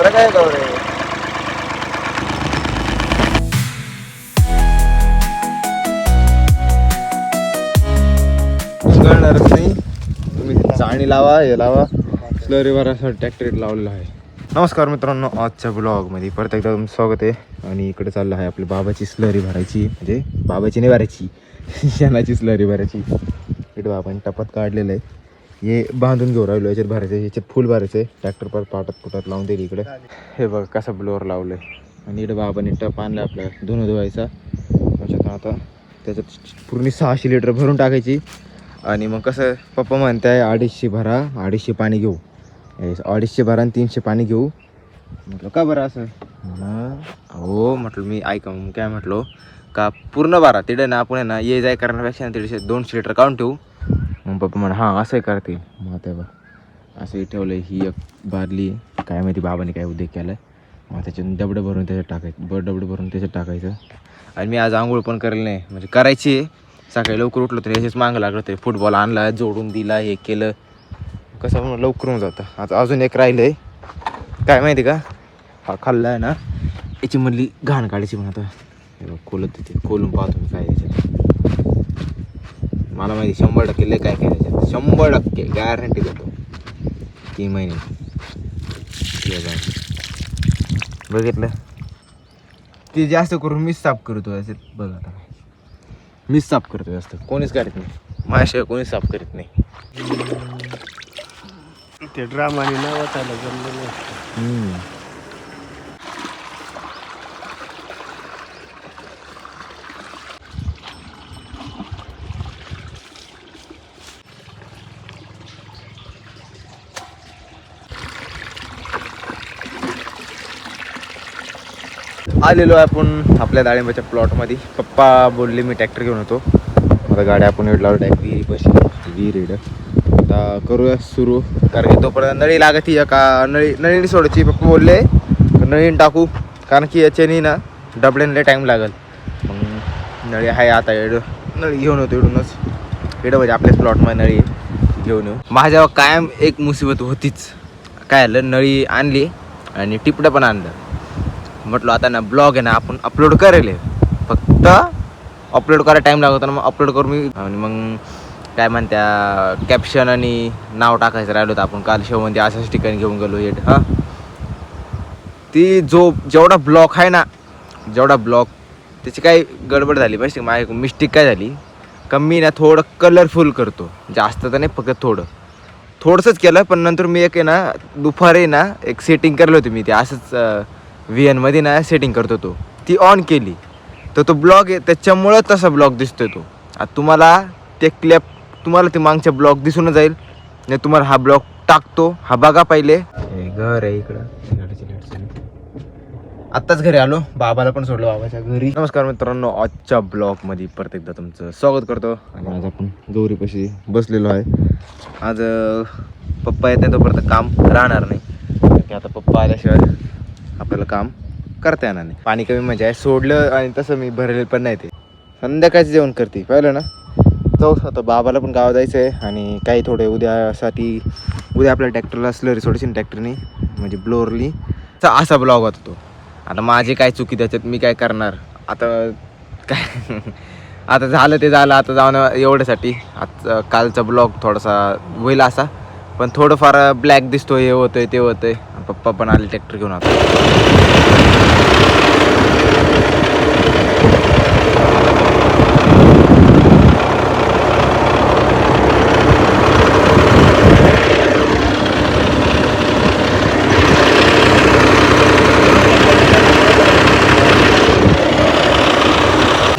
एवढं काय गौरे कळणारच नाही. तुम्ही चाळणी लावा, हे लावा, स्लरी भरायसाठी ट्रॅक्टर लावलेला आहे. नमस्कार मित्रांनो, आजच्या ब्लॉगमध्ये परत एकदा तुमचं स्वागत आहे. आणि इकडे चाललं आहे आपली बाबाची स्लरी भरायची, म्हणजे बाबाची नाही भरायची, शेणाची स्लरी भरायची. इकडे आपण टपात काढलेलं आहे, हे बांधून घेऊ राहिलो. याच्यात भरायचं, याच्यात फुल भरायचं आहे. ट्रॅक्टर पर पाटात लावून दिली इकडे. हे बघ कसा ब्लोअर लावलं आहे. आणि इकडे बाबाने टप आणला आपला धुणं धुवायचा. त्याच्यात आता त्याच्यात पूर्ण 600 लिटर भरून टाकायची. आणि मग कसं पप्पा म्हणताय 250 भरा, 250 पाणी घेऊ. 250 भरा आणि 300 पाणी घेऊ. म्हटलं का बरं असं? हो म्हटलं मी ऐका. मग काय म्हटलो का पूर्ण भरा तिकडे ना, आपण ना ये जाय करण्यापेक्षा तिकडे 200 लिटर काढून ठेवू. मग पप्पा म्हणा हां असंही करतील. मग आता बा असंही ठेवलं. ही एक बादली काय माहिती बाबाने काय उद्योग केला आहे. मग त्याच्यात डबडं भरून त्याच्यात टाकायचं, डबडं भरून त्याच्यात टाकायचं. आणि मी आज आंघोळ पण करेल नाही, म्हणजे करायची आहे. सकाळी लवकर उठलो तर याच्याच मागं लागलं. ते फुटबॉल आणला, जोडून दिला, हे केलं, कसं म्हणून लवकर होऊन जातं. आता अजून एक राहिलं आहे, काय माहिती का, हा खाल्ला आहे ना, याची मधली घाण काढायची. पण आता खोलत तिथे खोलून पाहतो मी काय याच्यात. मला माहिती 100% लय काय याच्यात, 100% गॅरंटी देतो. 3 महिने बघितलं. ते जास्त करून मीच साफ करतो याच्यात. बघ आता मीच साफ करतो जास्त, कोणीच करत नाही माझ्याशिवाय, कोणीच साफ करत नाही. ते ड्रामाने नाव वाचायला जमलं नाही. आलेलो आहे आपण आपल्या डाळिंबाच्या प्लॉटमध्ये. पप्पा बोलले मी ट्रॅक्टर घेऊन होतो. आता गाडी आपण वेळ लावलं डायरेक्ट विहिरी बसली, विहीर रेड. आता करूया सुरू, कारण की तोपर्यंत नळी लागती का, नळीने सोडायची. पप्पा बोलले नळीने टाकू, कारण की याच्याने ना डबड्याने टाईम लागेल. मग नळी आहे आता, नळी घेऊन होतो इकडूनच. इकडं म्हणजे आपल्याच प्लॉटमध्ये नळी घेऊन येऊ. माझ्यावर कायम एक मुसीबत होतीच. काय झालं, नळी आणली आणि टिपडं पण आणलं. म्हटलं आता ना ब्लॉग आहे ना आपण अपलोड करेल, फक्त अपलोड करायला टाईम लागतो ना. मग अपलोड करू मी. आणि मग काय म्हणत्या कॅप्शन आणि नाव टाकायचं राहिलं होतं. आपण काल शोमध्ये अशाच ठिकाणी घेऊन गेलो एड. हां ती जेवढा ब्लॉग आहे ना, जेवढा ब्लॉग त्याची काही गडबड झाली माहिती. माझी मिस्टेक काय झाली का, मी ना थोडं कलरफुल करतो, जास्त तर नाही, फक्त थोडंसंच केलं. पण नंतर मी एक आहे ना दुपारी ना एक सेटिंग करली होती मी. ते असंच VNमध्ये ना सेटिंग करतो तो, ती ऑन केली तर तो ब्लॉग आहे, त्याच्यामुळं तसा ब्लॉग दिसतोय तो. आता तुम्हाला ते क्लिप, तुम्हाला ते मागच्या ब्लॉग दिसून जाईल. नाही तुम्हाला हा ब्लॉग टाकतो, हा बघा पहिले. घर आहे इकडं, आत्ताच घरी आलो, बाबाला पण सोडलो बाबाच्या घरी. नमस्कार मित्रांनो, आजच्या ब्लॉगमध्ये परत एकदा तुमचं स्वागत करतो. आणि आज आपण गौरीपाशी बसलेलो आहे. आज पप्पा येत नाही तोपर्यंत काम राहणार नाही, की आता पप्पा आल्याशिवाय आपल्याला काम करता येणार नाही. पाणी कमी म्हणजे आहे, सोडलं आणि तसं मी भरलेलं पण नाही. ते संध्याकाळचं जेवण करते पाहिलं ना. जाऊ आता, बाबाला पण गावात जायचं आहे. आणि काही थोडे उद्यासाठी, उद्या आपल्या ट्रॅक्टरला स्लरी सोडायची ट्रॅक्टरनी, म्हणजे ब्लोअरनी. असा ब्लॉग होता तो. आता माझी काय चुकी त्याच्यात, मी काय करणार आता. काय आता झालं ते झालं, आता जाऊन एवढ्यासाठी. आता कालचा ब्लॉग थोडासा होईल असा, पण थोडंफार ब्लॅक दिसतोय, हे होतंय ते होतंय. पप्पा पण आले ट्रॅक्टर घेऊन. आता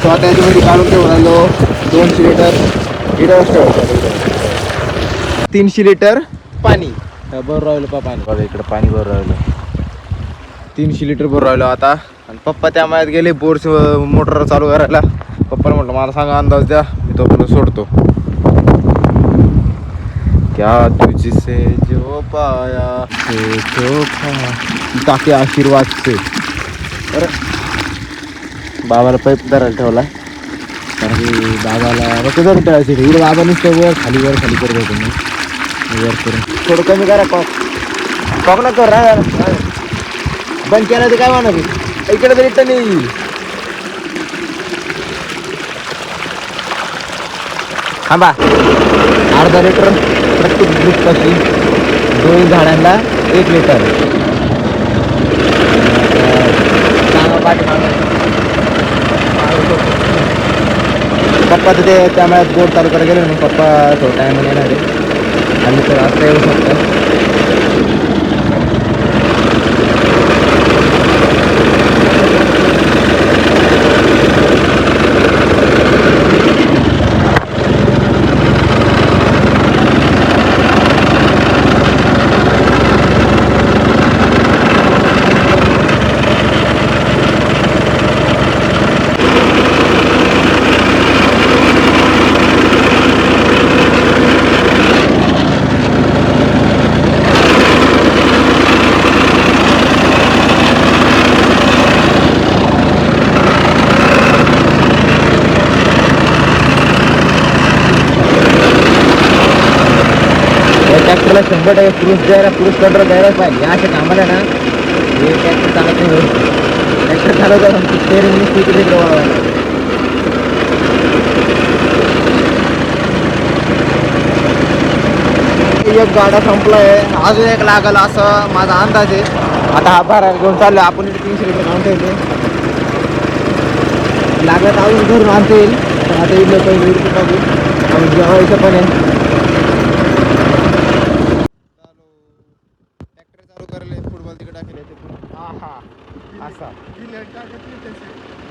स्वतः याच्यामध्ये काढून ठेवून राहिलो 200 लिटर इकडं, 300 लिटर पाणी भरून राहिलो. पाणी बघा इकडं, पाणी भरून राहिलो, 300 लिटर भरून राहिलो आता. आणि पप्पा त्या मायात गेले बोर मोटर चालू करायला. पप्पाला म्हटलं मला सांगा अंदाज द्या, मी तो पण सोडतो. क्या तुझसे जो पाया टाके आशीर्वाद से. बरं बाबाला पाईप धरायला ठेवला, कारण की बाबाला नको जर तळायची इकडे. बाबा नुसतं वर खाली करत होतो मी. वर करून थोडं कमी करा, कॉक ना कर. बंद केला तर काय म्हणा इकडे तरी रिटर्न येईल. थांबा. अर्धा लिटर प्रत्येक ग्रुपपाशी 2 झाडांना 1 लिटर. पप्पा तर ते त्यामुळे बोट चालू करायला गेले ना. पप्पा थोडा टायम येणार आहे आणि तर आता येऊ शकतं. ट्रॅक्टरला 100% क्रूज कंट्रोल द्यायला पाहिजे. अशा कामाला ना हे ट्रॅक्टर चालत नाही. ट्रॅक्टर चालवतात स्टेअरिंग तिकडे वळवायला. एक गाडा संपलाय, अजून एक लागल असं माझा अंदाज आहे. आता हा भारा घेऊन चाललो आपण. 300 लिटर काउंट ठेवते. लागत अजून घरून आणता येईल. आता इथलं पहिले बघू आणि जेवायचं पण आहे. फुटबॉल तिकडे टाकले असा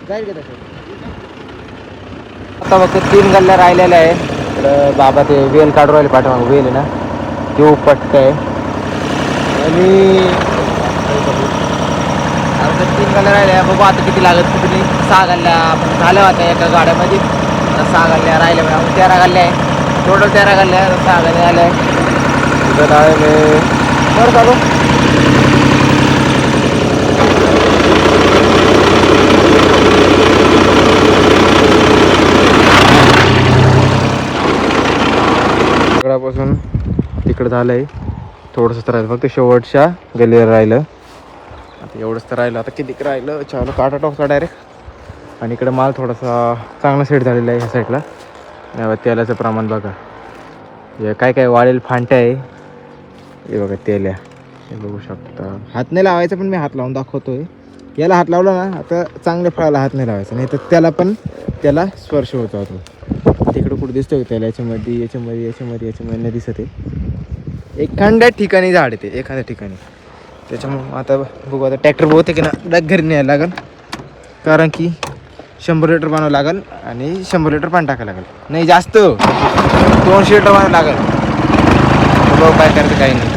जाईल का तसं. आता फक्त 3 गल्ल्या राहिलेल्या आहे. तर बाबा ते वेल काढून राहिले पाठीमागं. वेल आहे ना ते उपटत आहे आणि आता 3 गल्ल्या राहिल्या. बघू आता किती लागत किती. 6 गल्ल्या आपण झाल्या होत्या एका गाड्यामध्ये. 6 गल्ल्या राहिल्या. 13 गल्ल्या आहे टोटल. 13 गल्ल्या 6 गल्ल्या आल्या तिथं राहिले. बरं चालू पासून तिकडं झालंय. थोडंसं तर राहिलं फक्त शेवटच्या गल्लीला राहिलं. आता एवढंच तर राहिलं. आता किती राहिलं. चालू काटा टॉकचा डायरेक्ट. आणि इकडे माल थोडासा चांगला सेट झालेला आहे ह्या साईडला. तेलाचं प्रमाण बघा. हे काय काय वाळेल फांट्या आहे. हे बघा तेल्या हे बघू शकता. हात नाही लावायचा पण मी हात लावून दाखवतोय. याला हात लावला ना आता चांगल्या फळाला हात नाही लावायचा नाही तर त्याला पण त्याला स्पर्श होतो. तिकडं कुठं दिसतोय त्याला. याच्यामध्ये नाही दिसत आहे. एखाद्या ठिकाणी झाड आहे ते एखाद्या ठिकाणी. त्याच्यामुळं आता बघू. आता ट्रॅक्टर बहुते की ना घरी न्यायला लागेल. कारण की 100 लिटर बनावं लागेल आणि 100 लिटर पाणी टाकायला लागेल. नाही जास्त 200 लिटर बनावं लागेल. बघू काय करायचं काही नाही.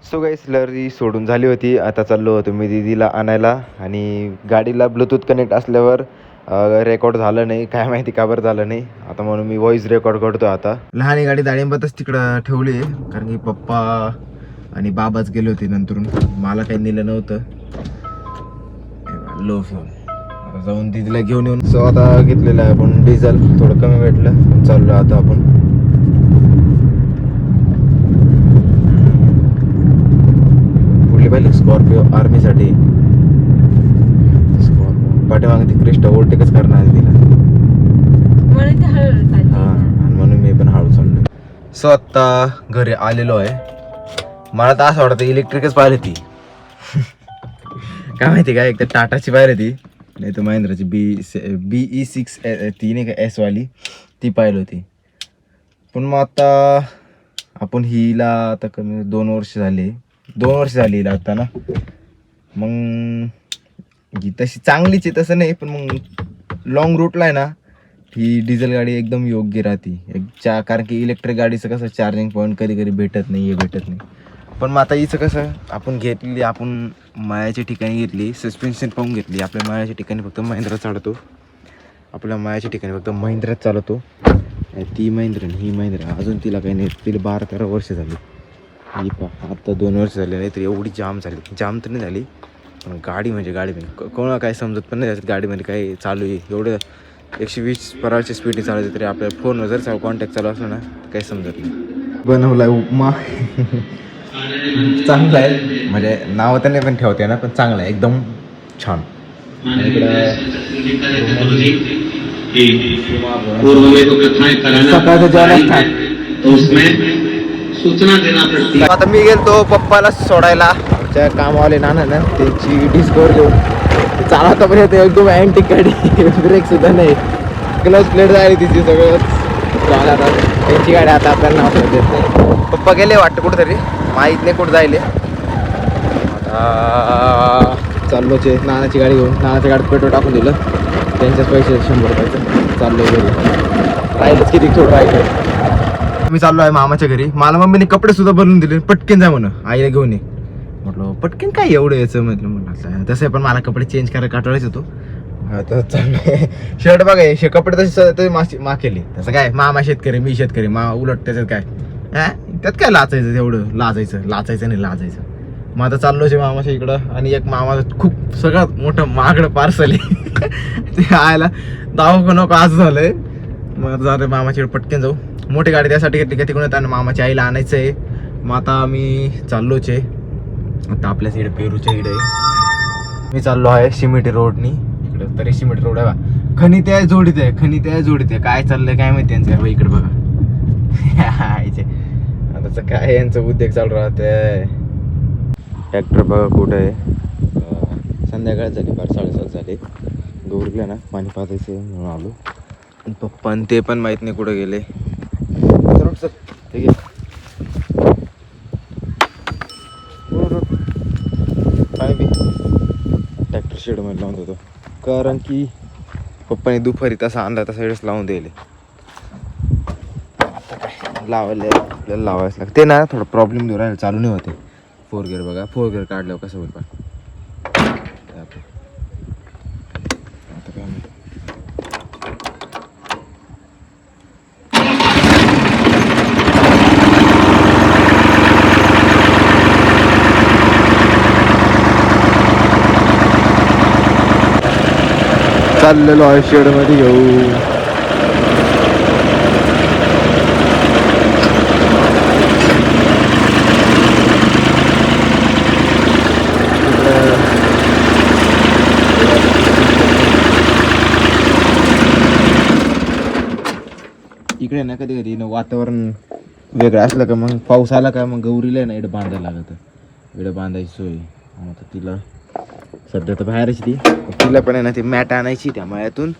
सो गाईस स्लरी सोडून झाली होती. आता चाललो होतो मी दीदीला आणायला. आणि गाडीला ब्लूटूथ कनेक्ट असल्यावर रेकॉर्ड झालं नाही. काय माहिती का बरं झालं नाही. आता म्हणून मी व्हॉइस रेकॉर्ड करतो. आता लहान गाडी डाळिंबातच तिकडं ठेवली कारण की पप्पा आणि बाबाच गेले होते. नंतरून मला काही नेलं नव्हतं. लो फोन आता जाऊन दीदीला घेऊन येऊन. सो आता घेतलेलं आहे आपण डिझेल. थोडं कमी भेटलं. चाललो आता आपण. स्कॉर्पिओ आर्मीसाठी. स्कॉर्पिओ पाठीमागे ती क्रिस्टा ओव्हरटेकच करणार तिला. म्हणून मी पण हळू चाललोय. सो आत्ता घरी आलेलो आहे. मला तर असं वाटतं इलेक्ट्रिकच पाहिली ती. काय माहिती काय. एक तर टाटाची पाहिली ती नाही तर महिंद्राची BE6 ती नाही का S वाली ती पाहिली होती. पण मग आता आपण हिला आता कमी 2 वर्ष झाली हिला आता ना. मग ही तशी चांगलीच आहे तसं नाही पण मग लॉंग रूटला आहे ना ही डिझेल गाडी एकदम योग्य राहते कारण की इलेक्ट्रिक गाडीचं कसं चार्जिंग पॉईंट कधी कधी भेटत नाही पण मग आता हिचं कसं आपण मायाच्या ठिकाणी घेतली सस्पेन्शन पाहून घेतली. आपल्या मायाच्या ठिकाणी फक्त महिंद्रा चालवतो ती महिंद्रा ही महिंद्रा अजून तिला काही नाही. तिला 12-13 वर्ष झाली. ही आता 2 वर्ष झाली नाही तर एवढी जाम तर नाही झाली पण गाडी कोणाला काय समजत पण नाही त्याच्यात गाडीमध्ये काय चालू आहे. एवढं 120 पर स्पीडने चालवते तरी आपल्या फोनवर जर कॉन्टॅक्ट चालू असला ना तर काही समजत नाही. बनवलाय उपमा चांगला आहे म्हणजे नाव तर नाही पण ठेवते ना पण चांगला आहे एकदम छान. सकाळचं जेवण आता मी गेलतो पप्पाला सोडायला आमच्या कामवाले नाना ना त्यांची डिस्कवर घेऊन चालवता पण येते एकदम अँटिक गाडी ब्रेक सुद्धा नाही क्लच प्लेट झाली तिची सगळं त्यांची गाडी आता आपल्याला नाव देत नाही. पप्पा गेले वाटतं कुठेतरी माहीत नाही कुठं जायले. आता चाललोचे नानाची गाडी घेऊन नानाच्या गाडीत पेट्रोल टाकून दिलं त्यांच्याच पैसे 100 रुपयाचं चाललो घरी राहिलंच किती थोडं राहिलं. मी चाललो आहे मामाच्या घरी. मला मम्मीने कपडे सुद्धा बनवून दिले पटकन जा म्हणून आईला घेऊन ये म्हटलं पटकन काय एवढं यायचं म्हटलं तसं पण मला कपडे चेंज करायला काटाळायचं होतो. आता चाललंय शर्ट बघा कपडे तसे माकेली तसं काय मामा शेतकरी मी शेतकरी उलट त्याच्यात काय त्यात काय लाचायचं तेवढं लाचायचं नाही. मग आता चाललोच आहे मामाच्या इकडं आणि एक मामाचं खूप सगळ्यात मोठं महागडं पार्सल आहे ते आयला दावा नको आज झालंय. मग जाऊ मामाच्या इकडे पटकन जाऊ. मोठी गाडी त्यासाठी घेतली का तिकडून त्यांना मामाच्या आईला आणायचं आहे. मग आता आम्ही चाललोच आहे. आता आपल्या इकडे पेरूच्या इकडे मी चाललो आहे शिमिटी रोडनी इकडं तरी शिमिटी रोड आहे बा खनी त्या जोडीत आहे काय चाललंय काय माहिती त्यांचं इकडे बघा आता काय यांचं उद्योग चालू राहतंय. ट्रॅक्टर बघा कुठं आहे. संध्याकाळ झाली 7:30 झाले. गौरीला ना पाणी पाजायचं म्हणून आलो. पप्पा ते पण माहीत नाही कुठं गेले. ट्रॅक्टर शेडमध्ये लावून होतो कारण की पप्पाने दुपारी तसा आणला तसा वेळेस लावून दिले. आता काय आपल्याला लावायचं लागते ना थोडं प्रॉब्लेम देऊ राहिला चालू नाही होते. 4 गिअर बघा 4 गिअर काढल्यावर कसं होईल पण आता काय चाललेलो आहे शेडमध्ये घेऊ. इकडे ना कधी कधी वातावरण वेगळं असलं का मग पाऊस आला का मग गौरीला ना इकडे बांधायला लागतं. इकडे बांधायची सोय. आता तिला सध्या तर बाहेरच तिला पण आहे ना ती मॅट आणायची त्या मळ्यातून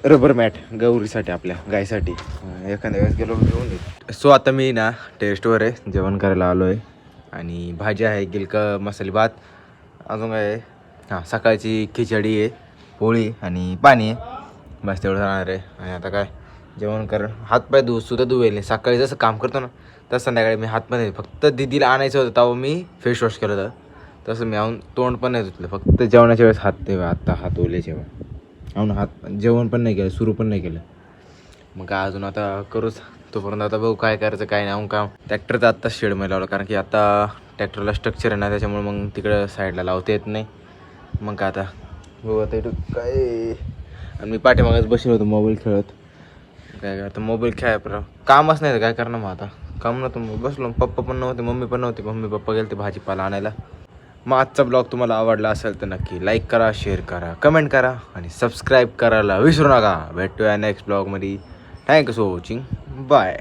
रबर मॅट गौरीसाठी आपल्या गायसाठी एखाद्या वेळेस गेलो घेऊन येईल. सो आता मी ना टेस्टवर आहे जेवण करायला आलो आहे आणि भाजी आहे गिलका मसाले भात अजून काय हां सकाळची खिचडी आहे पोळी आणि पाणी आहे बस तेवढं राहणार आहे. आणि आता काय जेवण कर हातपाय सुद्धा धुवेल. सकाळी जसं काम करतो ना तसं संध्याकाळी मी हातपाय फक्त दिदीला आणायचं होतं तेव्हा मी फेस वॉश केलं होतं तसं मी आऊन तोंड पण नाही धुतलं फक्त जेवणाच्या वेळेस हात तेव्हा आत्ता हात ओले जेव्हा आऊन हात जेवण पण नाही केलं सुरू पण नाही केलं. मग काय अजून आता करूच तोपर्यंत आता बघू काय करायचं काय नाही. काय ट्रॅक्टरचं आत्ताच शेडमध्ये लावलं कारण की आता ट्रॅक्टरला स्ट्रक्चर आहे ना त्याच्यामुळे मग तिकडं साईडला लावता येत नाही. मग काय आता बघू आता इथं काय आणि मी पाठीमागच बसलो होतो मोबाईल खेळत काय आता मोबाईल खेळाय कामच नाही तर काय करणार. मग आता काम नव्हतं मग बसलो. पप्पा पण नव्हते मम्मी पण नव्हती. मम्मी पप्पा गेले ते भाजीपाला आणायला. मग आजचा ब्लॉग तुम्हाला आवडला असेल तर नक्की लाईक करा शेअर करा कमेंट करा आणि सबस्क्राईब करायला विसरू नका. भेटूया नेक्स्ट ब्लॉगमध्ये. Thank you for watching bye.